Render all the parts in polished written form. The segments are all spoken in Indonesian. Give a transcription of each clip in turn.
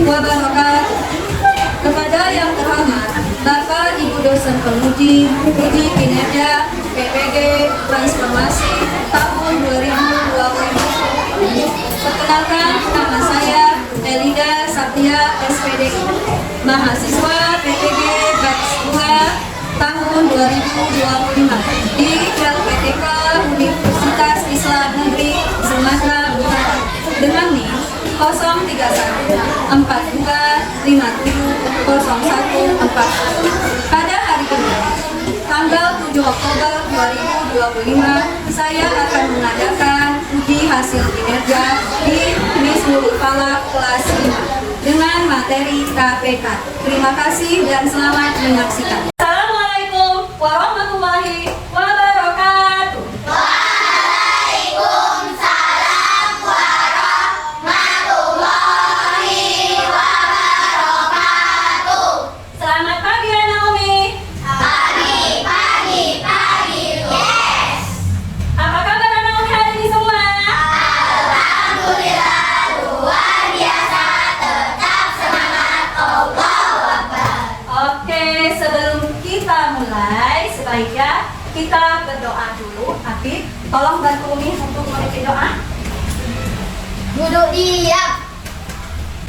wabarakatuh. Kepada yang terhormat Bapak Ibu dosen penguji uji kinerja PPG Transformasi tahun 2020. Perkenalkan, nama saya Elida Saptia SPDI, mahasiswa PPG Batch 2 tahun 2025 di LPTK Universitas Islam Negeri Sumatera Utara dengan NIM 031 42 50 01 pada hari ini tanggal 7 Oktober 2025 saya akan mengadakan uji hasil kinerja di Nismul Falak kelas 5 dengan materi KPK. Terima kasih dan selamat menyaksikan. Assalamualaikum warahmatullahi wabarakatuh. Baiknya kita berdoa dulu. Habib, tolong bantu Umi untuk memimpin doa. Duduk diam.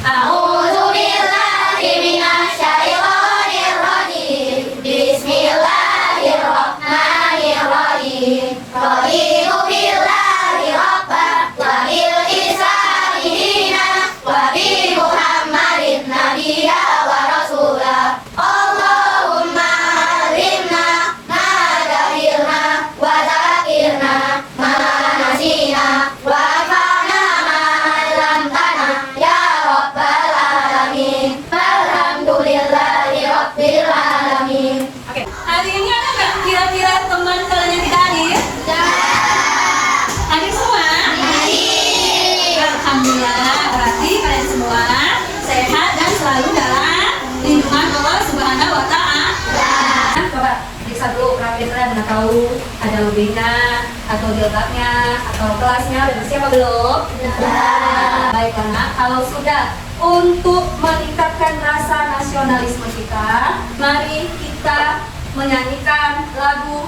A'udzubillahi minasyaitonir rajim. Bismillahirrahmanirrahim. Raditu billahi rabban wa bil islami dinan wa bi Muhammadin nabiyya wa rasulah. Allahumma alimna wa zakirna ma nasina wa fa'na ma 'allamtana ya rabbal alamin. Alhamdulillahi rabbil alamin. Oke, hari ini ada nggak kira-kira teman kalian yang tidak hadir? Hadir semua? Alhamdulillah, berarti kalian semua sehat dan selalu dalam lindungan Allah Subhanahu wa Ta'ala. Coba periksa dulu kalian mana tahu ada lebihnya atau jilbabnya atau kelasnya udah bersih apa belum? Baiklah, nah, kalau sudah, untuk meningkatkan rasa nasionalisme kita, mari kita menyanyikan lagu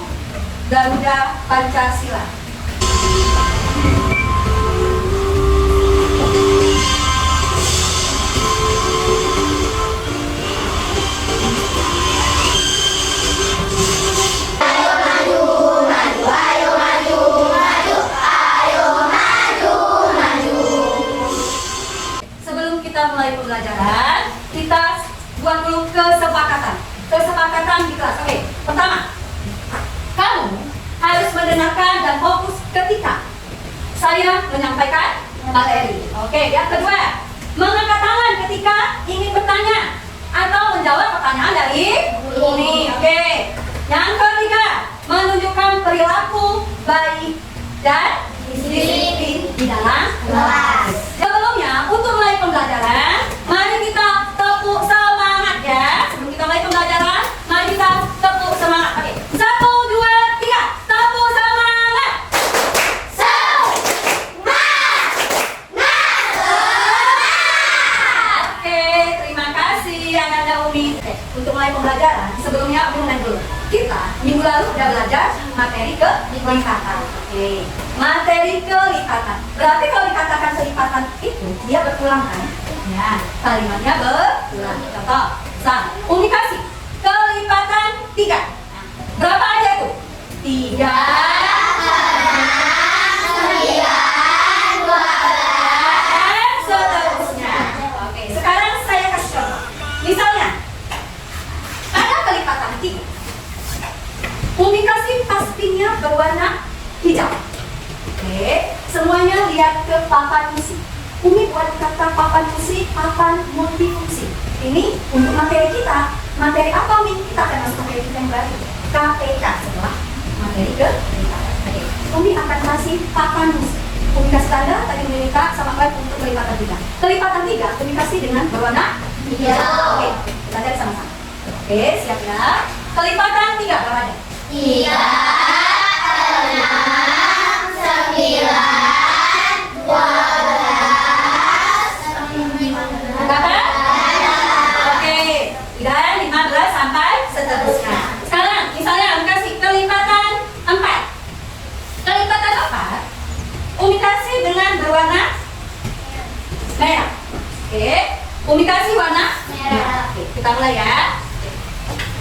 Garuda Pancasila. Mulai pembelajaran, kita buat dulu kesepakatan di kelas. Oke, pertama, kamu harus mendengarkan dan fokus ketika saya menyampaikan materi. Oke, yang kedua, mengangkat tangan ketika ingin bertanya atau menjawab pertanyaan dari Umi. Oke, yang ketiga, menunjukkan perilaku baik dan disiplin di dalam kelas. Sebelumnya, untuk mulai pembelajaran, mari kita tepuk semangat ya. Sebelum kita mulai pembelajaran, mari kita tepuk semangat. Oke, 1, 2, 3, tepuk semangat. Oke, terima kasih Anda Umi. Untuk mulai pembelajaran, sebelumnya Umi menang dulu. Kita minggu lalu sudah belajar materi kelipatan. Oke, materi kelipatan. Berarti kalau dikatakan kelipatan itu dia berulang kan? Ya, kalimatnya berulang. Contoh, Umi kasih kelipatan 3. Berapa aja itu? 3, 6, 9, 12, seterusnya. Oke, sekarang saya kasih contoh. Misalnya, ada kelipatan 3. Umi kasih paspinnya berwarna hijau. Oke, semuanya lihat ke papan musik. Umi buat kata papan musik, papan multifungsi. Ini untuk materi kita. Materi apa Umi? Kita akan masuk materi kita yang baru, KPK, setelah materi kelipatan. Oke, Umi akan kasih papan musik. Umi kasih tanda tadi minta sama kalian untuk kelipatan 3. Kelipatan 3 Umi kasih dengan berwarna hijau. Oke, kita lihat sama-sama. Oke, siap ya. Kelipatan 3 berapa aja? 3, 6, 9, 12, Berapa? Merah. Oke. Publikasi warna merah. Oke, kita mulai ya.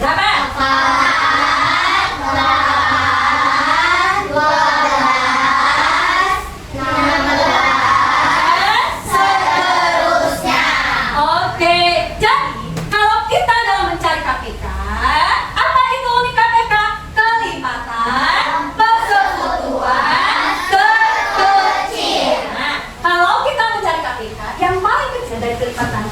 Berapa? 4, 8, 12, 16, seterusnya. Oke, jadi kalau kita dalam mencari KPK, apa itu unik KPK? Kelipatan, persekutuan, terkecil. Nah, kalau kita mencari KPK, yang paling kecil dari kelipatan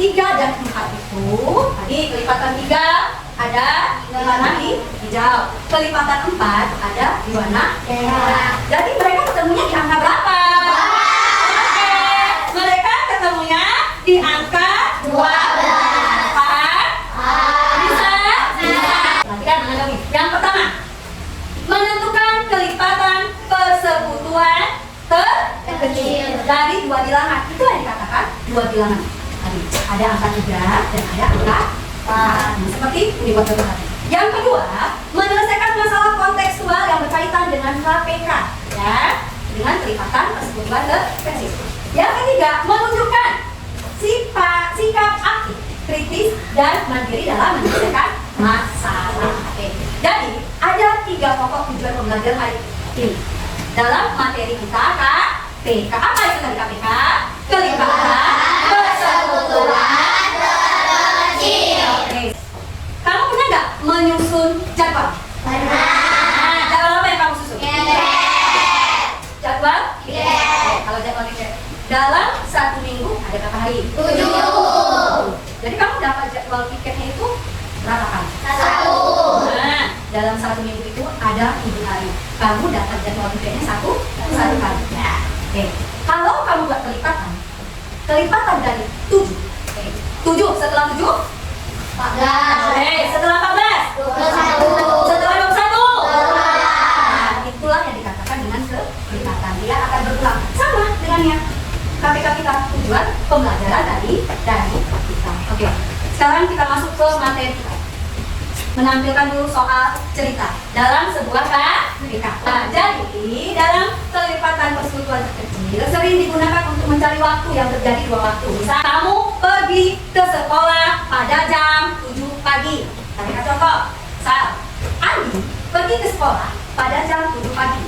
3 dan 4 itu, tadi kelipatan 3 ada di warna hijau, kelipatan 4 ada di warna merah. Jadi mereka ketemunya di angka berapa? Oke, mereka ketemunya di angka 12. Paham? Bisa? Perhatikan analogi. Yang pertama, menentukan kelipatan persekutuan terkecil dari 2 bilangan. Itu yang dikatakan 2 bilangan. Tadi ada angka 3 dan ada angka 4. Seperti ini buat teman-teman. Yang kedua, menyelesaikan masalah kontekstual yang berkaitan dengan KPK, ya, dengan kelipatan persekutuan terkecil. Yang ketiga, menunjukkan sikap aktif, kritis, dan mandiri dalam menyelesaikan masalah. Oke. Jadi, ada 3 pokok tujuan pembelajaran hari ini dalam materi kita KPK. Apa itu tadi KPK? Kelipatan persekutuan Terkecil. Oke. Kamu pernah nggak menyusun jadwal? Nah, jadwal apa yang kamu susun? Jadwal? Kalau jadwal dalam 1 minggu ada berapa hari? 7. Jadi kamu dapat jadwal piketnya itu berapa kali? 1. Nah, dalam 1 minggu itu ada 7 hari. Kamu dapat jadwal piketnya satu kali. Ya. Oke. Kalau kamu buat kelipatan dari 7. Oke. 7 setelah 7? 14. Setelah 14? 21. Setelah 21? 22. Nah, itulah yang dikatakan dengan kelipatan. Dia akan berulang. Sama dengannya. KPK kita tujuan pembelajaran dari kita. Oke. Sekarang kita masuk ke materi kita. Menampilkan dulu soal cerita dalam sebuah KPK. Nah, jadi dalam kelipatan persekutuan terkecil sering digunakan untuk mencari waktu yang terjadi 2 waktu. Misal kamu pergi ke sekolah pada jam 7 pagi. KPK contoh. Misal Andi pergi ke sekolah pada jam 7 pagi.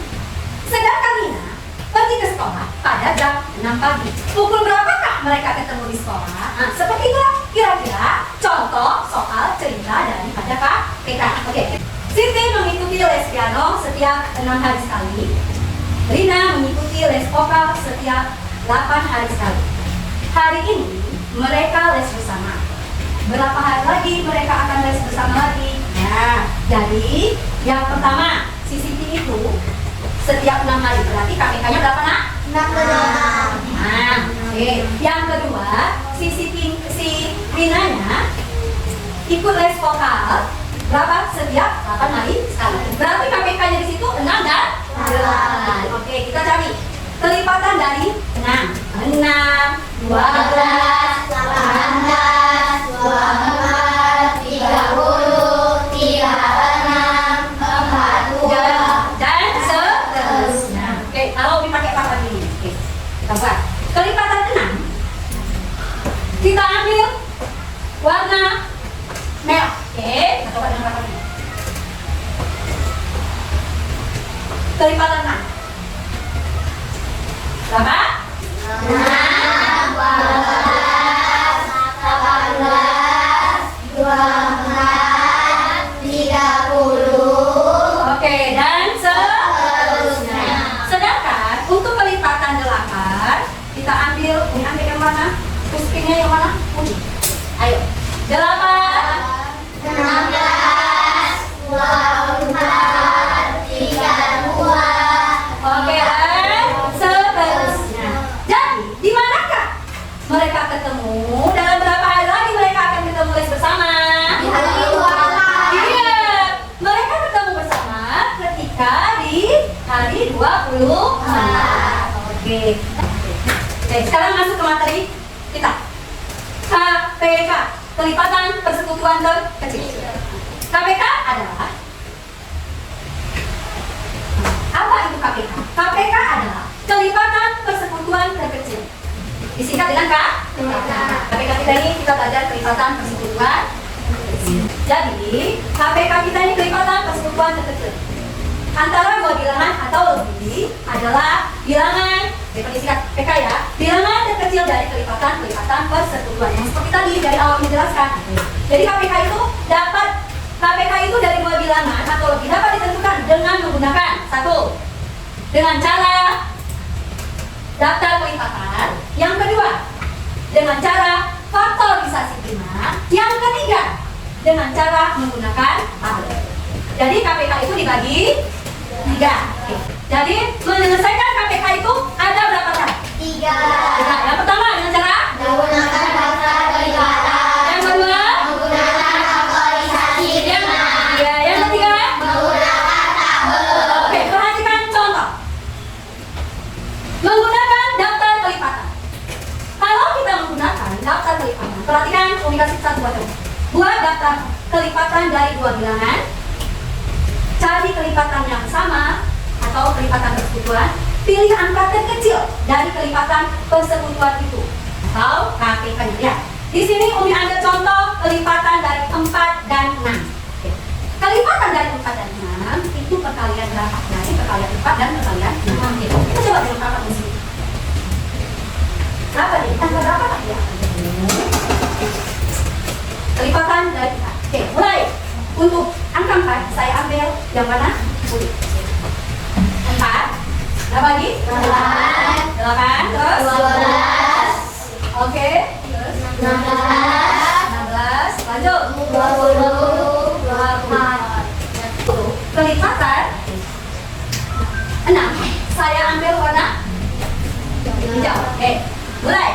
Sedangkan Nina pergi ke sekolah pada jam 6 pagi. Pukul berapakah mereka ketemu di sekolah? Nah, seperti itulah kira-kira contoh soal cerita daripada KPK. Oke. Siti mengikuti les piano setiap 6 hari sekali. Rina mengikuti les vokal setiap 8 hari sekali. Hari ini mereka les bersama. Berapa hari lagi mereka akan les bersama lagi? Nah, jadi yang pertama, si Siti itu setiap 6 hari, berarti KPK-nya berapa nak? 16. Nah, oke. Yang kedua, si Rinanya ikut les vokal berapa? Setiap 8 hari sekali. Berarti KPK-nya di situ 6 dan 8. Oke, kita cari kelipatan dari 6. 6, 12, 18, 24, 30, 36, 40. dan seterusnya. Oke, kalau dipakai papan ini, oke, kita buat kelipatan 6. Kita ambil warna merah. Oke, kita coba dengan papan ini. Kelipatan 6. Berapa? 6, 12, 18, 24, 30. Oke, dan seterusnya. Sedangkan untuk kelipatan 8, kita ambil yang mana? Puspingnya yang mana? Putih. Ayo. 8, 16, 24, 32. Oke, dan seterusnya. Jadi, di manakah mereka ketemu? Dalam berapa hari lagi mereka akan ketemu les bersama? Di hari 24. Iya, mereka ketemu bersama ketika di hari 24. Oke. Oke, sekarang masuk ke materi kita. KPK, kelipatan persekutuan terkecil. KPK adalah apa itu KPK? KPK adalah kelipatan persekutuan terkecil. Disingkat dengan KPK kita ini kita belajar kelipatan persekutuan. Jadi KPK kita ini kelipatan persekutuan terkecil antara dua bilangan atau lebih adalah bilangan disingkat PK ya, bilangan terkecil dari kelipatan persekutuan yang seperti tadi dari awal menjelaskan. Jadi KPK itu dari dua bilangan atau lebih dapat ditentukan dengan menggunakan satu, dengan cara daftar kelipatan. Yang kedua, dengan cara faktorisasi prima. Yang ketiga, dengan cara menggunakan tabel. Jadi KPK itu dibagi 3. Oke. Jadi menyelesaikan KPK itu ada berapa cara? 3. Yang pertama dengan cara Menggunakan daftar kelipatan. yang kedua, Menggunakan faktorisasi prima. yang ketiga. Menggunakan tabel. Oke, perhatikan contoh. Menggunakan daftar kelipatan. Kalau kita menggunakan daftar kelipatan, perhatikan komunikasi satu buat. Buat daftar kelipatan dari dua bilangan. Cari kelipatan yang sama atau kelipatan persekutuan. Pilih angka terkecil dari kelipatan persekutuan itu atau KPK-nya. Ya. Di sini Umi ambil contoh kelipatan dari 4 dan 6. Oke. Kelipatan dari 4 dan 6 itu perkalian berapa? Jadi perkalian 4 dan perkalian 6. Oke. Kita coba dilengkapi di sini. Berapa nih? Angka berapa tadi ya? Kelipatan dari 4. Oke, mulai. Untuk angka 4 saya ambil yang mana? Kulit. 4. Berapa lagi? 8. Terus? 12. Oke. Terus? 16. Lanjut. 20. 24. Kelipatan 6. Saya ambil warna hijau. Oke. Mulai.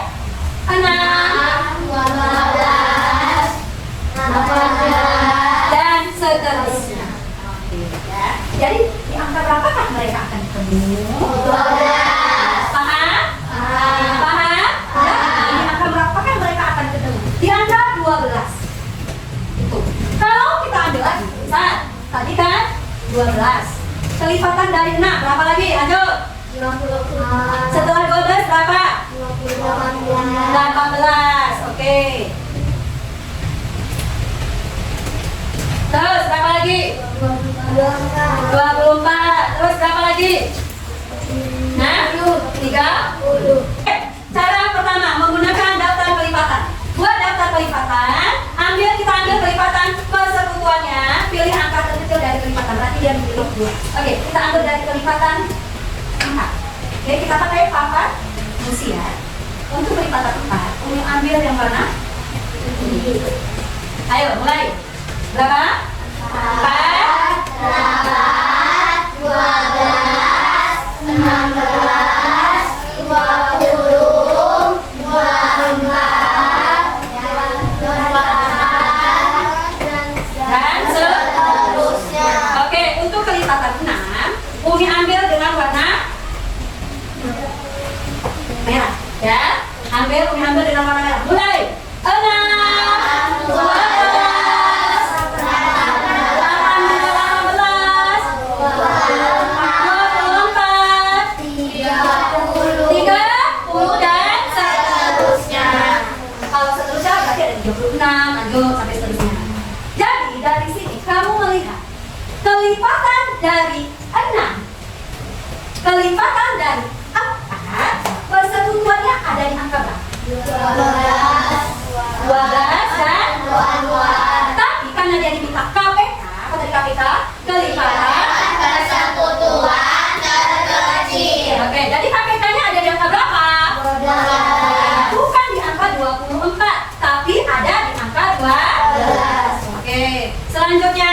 6. 15. 18. Dan seterusnya. Oke, ya. Jadi di angka berapakah mereka akan ketemu? 12. Paham? Paham? Ya, di angka berapakah mereka akan ketemu? Di angka 12. Itu. Kalau kita ambil lagi, saat tadi kan 12. Kelipatan dari 6 berapa lagi? Lanjut. 50. Setelah 12 berapa? 18. 18. Oke. Terus berapa lagi? 24. Terus berapa lagi? Nah, 30. Cara pertama menggunakan daftar kelipatan. Buat daftar kelipatan, kita ambil kelipatan persekutuannya, pilih angka terkecil dari kelipatan. Berarti dia memilih 2. Oke, kita ambil dari kelipatan angka. Oke, kita pakai papan musi ya. Untuk kelipatan 4, Umi ambil yang mana? Ayo, mulai. Berapa? 4. 8, 12, 16, 20, 24, Dan seterusnya. Oke, untuk kelipatan 6, Umi ambil dengan warna merah. Ya, Umi ambil dengan warna merah. Mulai. 6, 12, 30, dan seterusnya. Kalau seterusnya berarti ada 36, lanjut sampai seterusnya. Jadi dari sini kamu melihat kelipatan dari 6, kelipatan dari 4, persekutuannya ada di angka berapa? 12 dan 22. tapi karena dia diminta KPK, apa tadi KPK? Kelipatan. Persekutuan terkecil. Oke, jadi KPK-nya ada di angka berapa? 12. Bukan di angka 24, tapi ada di angka 12. Oke, selanjutnya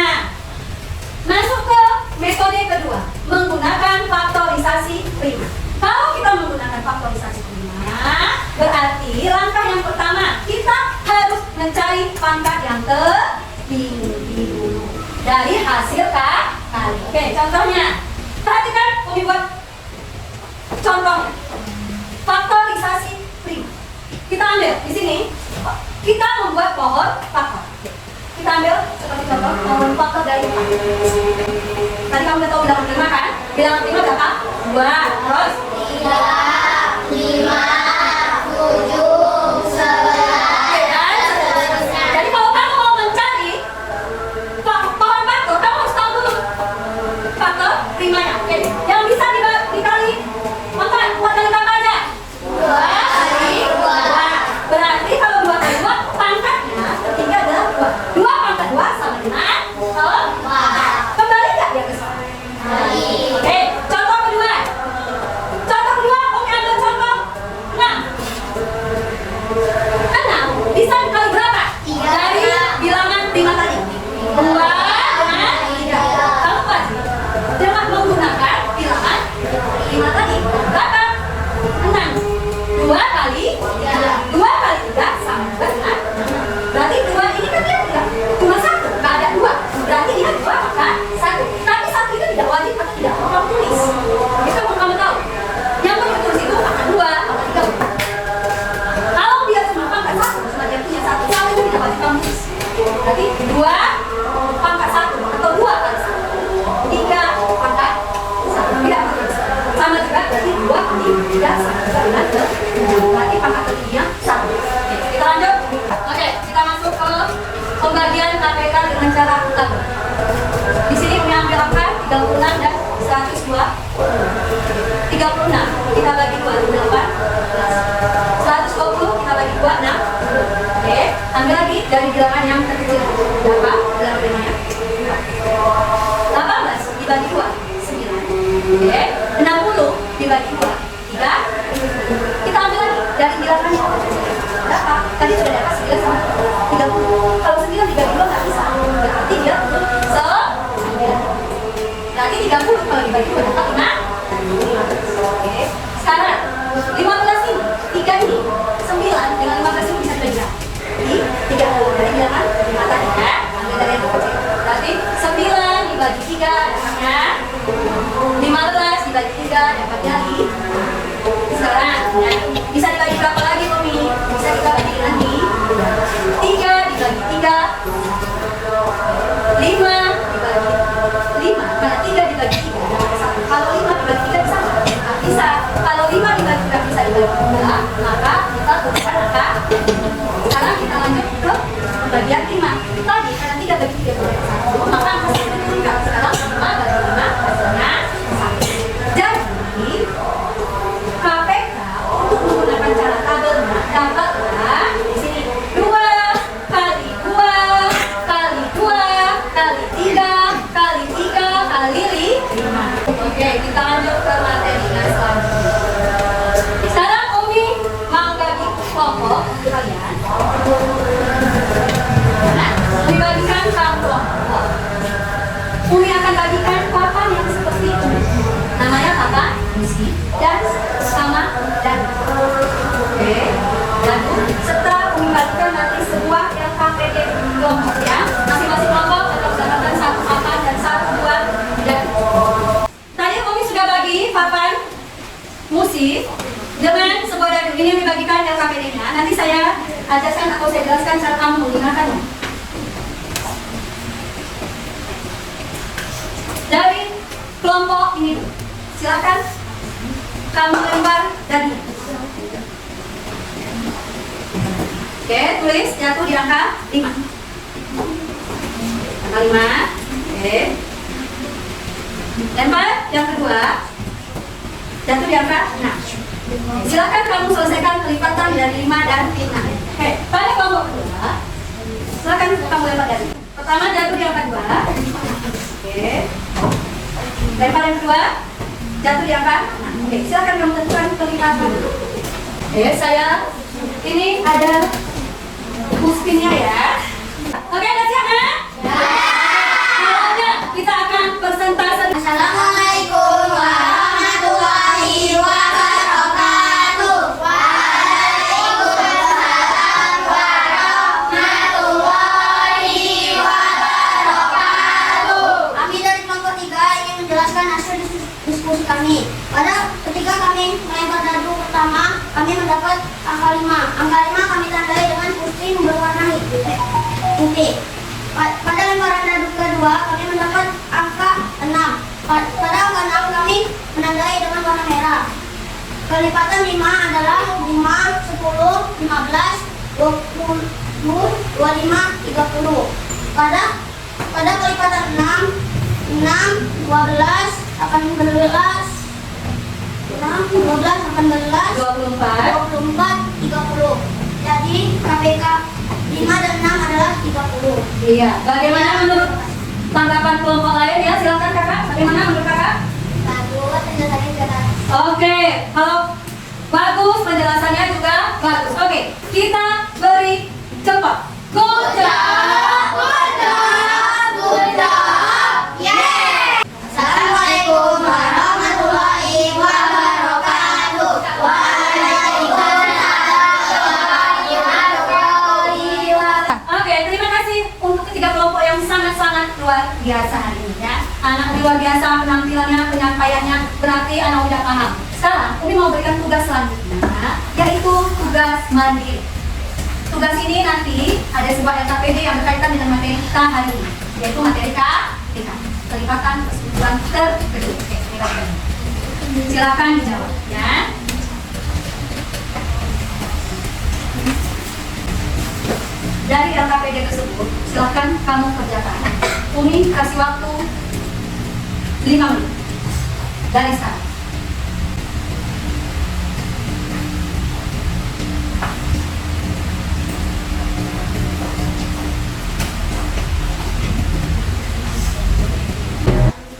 masuk ke metode kedua, menggunakan faktorisasi prima. Kalau kita menggunakan faktorisasi prima, berarti langkah yang pertama kita harus mencari pangkat yang tertinggi dulu dari hasil kali. Oke, contohnya, perhatikan, Umi buat contohnya. Faktorisasi prima. Kita ambil di sini, kita membuat pohon faktor. Kita ambil seperti contoh pohon faktor dari 4. Tadi kamu udah tahu bilangan prima kan? Bilangan prima berapa? 2. Terus 3, 5, 10, berarti pangkat tertingginya 1. Oke, kita lanjut. Oke, kita masuk ke pembagian KPK dengan cara tabel. Di sini Umi ambil angka 36 dan 102. 36 kita bagi 2, 8. 120 kita bagi 2, 6. Oke, ambil lagi dari bilangan yang terkecil. Berapa? Bilangannya 18 dibagi 2, 9. Oke, 60 dibagi 2, 3. Kita ambil lagi dari bilangan yang terkecil. Berapa? Tadi sudah dapat 9 sama 30. Kalau 9 dibagi 2 nggak bisa. Berarti dia 9. Berarti 30 kalau dibagi 2 dapat 5. Oke, sekarang 15 ini, 3 ini, 9 dengan 15 ini bisa dibagi. Jadi 30 dari bilangan 5 tadi ya. Ambil dari yang terkecil. Berarti 9 dibagi 3 dapatnya 15 dibagi 3 dapatnya 5. Sekarang ya, bisa dibagi berapa lagi Umi? Bisa kita bagi lagi 3 dibagi 3, 5 dibagi 5. Karena 3 dibagi 3 dapat 1. Kalau 5 dibagi 3 bisa nggak? Nggak bisa. Kalau 5 dibagi 3 bisa dibagi 2, maka kita tuliskan angka. Sekarang kita lanjut ke bagian 5. Tadi karena 3 bagi 3 dapat 1, maka angka 1 diturunkan. Sekarang 5 bagi 5 hasilnya 1. Jadi KPK untuk menggunakan cara tabelnya dapatlah di sini 2 kali 2 kali 2 kali 3 kali 3 kali 5. Oke, kita lanjut ke materinya selanjutnya. Sekarang Umi mau bagi kelompok kalian. Nah, Umi bagikan kelompok. Umi akan bagikan papan yang seperti ini. Namanya papan misi dan sama dan. Oke. Lalu setelah Umi bagikan nanti sebuah LKPD kelompok ya. Masing-masing kelompok akan mendapatkan satu papan dan satu buah dan. Tadi Umi sudah bagi papan musik dengan sebuah dadu. Ini Umi bagikan LKPD-nya. Nanti saya ajarkan atau saya jelaskan cara kamu menggunakannya. Dari kelompok ini, silakan kamu lempar dadu. Oke, tulis jatuh di angka 5. Angka 5. Oke. Lempar yang kedua. Jatuh di angka 6. Silakan kamu selesaikan kelipatan dari 5 dan 6. Oke, pada kelompok kedua, silakan kamu lempar dadu. Pertama jatuh di angka 2. Oke. Lempar yang kedua, jatuh di angka 6. Oke, silakan kamu tentukan kelipatan. Oke, saya ini ada puspinnya ya. Oke, udah siap ya? Kalau enggak, kita akan persentase. Assalamualaikum warahmatullahi wabarakatuh. Waalaikumsalam warahmatullahi wabarakatuh. Kami dari kelompok 3 ingin menjelaskan hasil diskusi kami. Pada ketika kami melempar dadu pertama, kami mendapat angka 5. Angka 5 kami tandai dengan puspin berwarna putih. Pada lemparan dadu kedua, kami mendapat angka 6. Pada angka 6 kami menandai dengan warna merah. Kelipatan 5 adalah 5, 10, 15, 20, 25, 30. Pada kelipatan 6, 12, 18, 24, 30. Jadi KPK 5 dan 6 adalah 30. Iya. Bagaimana menurut tanggapan kelompok lain ya? Silakan kakak. Bagaimana menurut kakak? Bagus, penjelasannya jelas. Oke. Kalau bagus penjelasannya juga bagus. Oke. Kita beri cepat. Good job. Good job. Yeay. Assalamualaikum warahmatullahi wabarakatuh. Waalaikumsalam warahmatullahi wabarakatuh. Oke, terima kasih untuk ketiga kelompok yang sangat-sangat luar biasa hari ini ya. Anak luar biasa penampilannya, penyampaiannya, berarti anak udah paham. Sekarang Umi mau berikan tugas selanjutnya, yaitu tugas mandiri. Tugas ini nanti ada sebuah LKPD yang berkaitan dengan materi kita hari ini, yaitu materi KPK, kelipatan persekutuan terkecil. Oke, silakan dijawab ya. dari LKPD tersebut, silahkan kamu kerjakan. Umi kasih waktu 5 menit dari sekarang.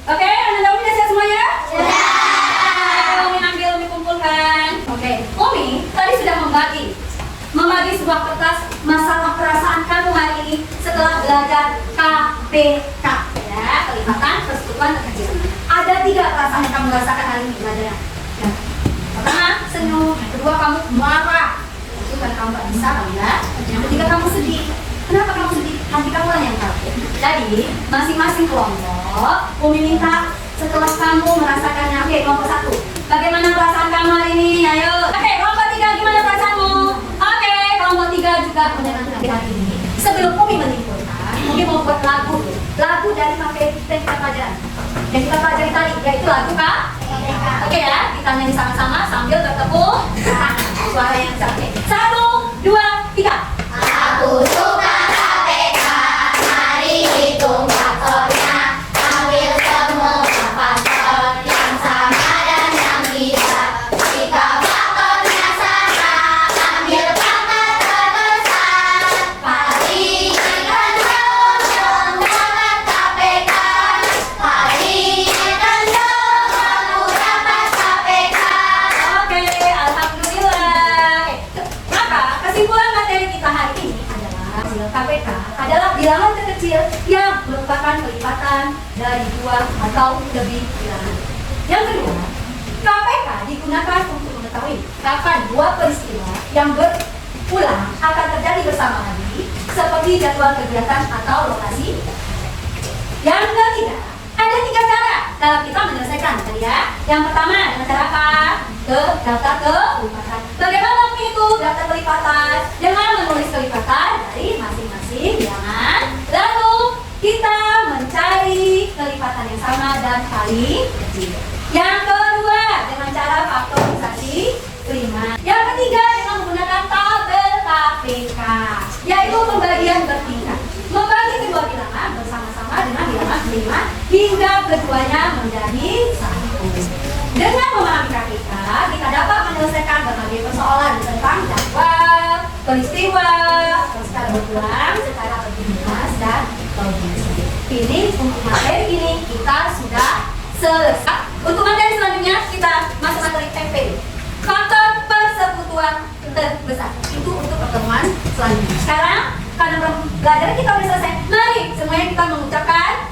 Oke, Anda udah siap semuanya? Sudah. Umi ambil, Umi kumpulkan. Oke, Umi tadi sudah membagi sebuah kertas masalah perasaan kamu hari ini setelah belajar KPK, ya, kelipatan, persekutuan, kekecilan. Ada 3 perasaan yang kamu rasakan hari ini belajarnya. Ya. Pertama, senyum. Yang kedua, kamu marah. Itu kan kamu gak bisa, kan ya? Yang ketiga, kamu sedih. Kenapa kamu sedih? Hati kamu lah yang tahu. Jadi, masing-masing kelompok, Umi minta setelah kamu merasakannya. Oke, kelompok 1. Bagaimana perasaan kamu hari ini? Ayo. Oke, kelompok 3, gimana perasaanmu? Oke, kelompok 3 juga menyenangkan hari ini. Sebelum Umi menyimpulkan, Umi mau buat lagu dari materi yang kita pelajari. Yang kita pelajari tadi, yaitu lagu Kak. Oke ya, kita nyanyi sama-sama sambil bertepuk suara yang cantik. 1, 2, 3. Aku suka KPK, mari hitung faktornya, ambil semua faktor yang sama dan yang tidak. Jika faktornya sama, ambil faktor terbesar. Pastikan dong dapat KPK, pastikan dong kamu dapat KPK. Oke, alhamdulillah. Maka kesimpulan materi kita hari ini adalah KPK adalah bilangan terkecil yang merupakan pelipatan dari 2 atau lebih bilangan. Yang kedua, KPK digunakan untuk mengetahui kapan 2 peristiwa yang berulang akan terjadi bersama lagi, seperti jadwal kegiatan atau lokasi. Yang ketiga, ada 3 cara dalam kita menyelesaikan tadi ya. Yang pertama dengan cara apa? Daftar kelipatan. Bagaimana menghitung daftar kelipatan? Dengan menulis kelipatan dari masing-masing bilangan. Lalu kita mencari kelipatan yang sama dan paling kecil. Yang kedua dengan cara faktorisasi kelima. Yang ketiga dengan menggunakan tabel KPK, yaitu pembagian bertingkat. Membagi kedua bilangan bersama-sama dengan bilangan kelima hingga keduanya menjadi 1. Dengan memahami KPK, kita dapat menyelesaikan berbagai persoalan tentang jadwal, peristiwa, secara berulang, secara berjenis dan logis. Ini untuk materi ini kita sudah selesai. Untuk materi selanjutnya kita masuk materi MP. Faktor persekutuan terbesar. Itu untuk pertemuan selanjutnya. Sekarang karena belajar kita sudah selesai, mari semuanya kita mengucapkan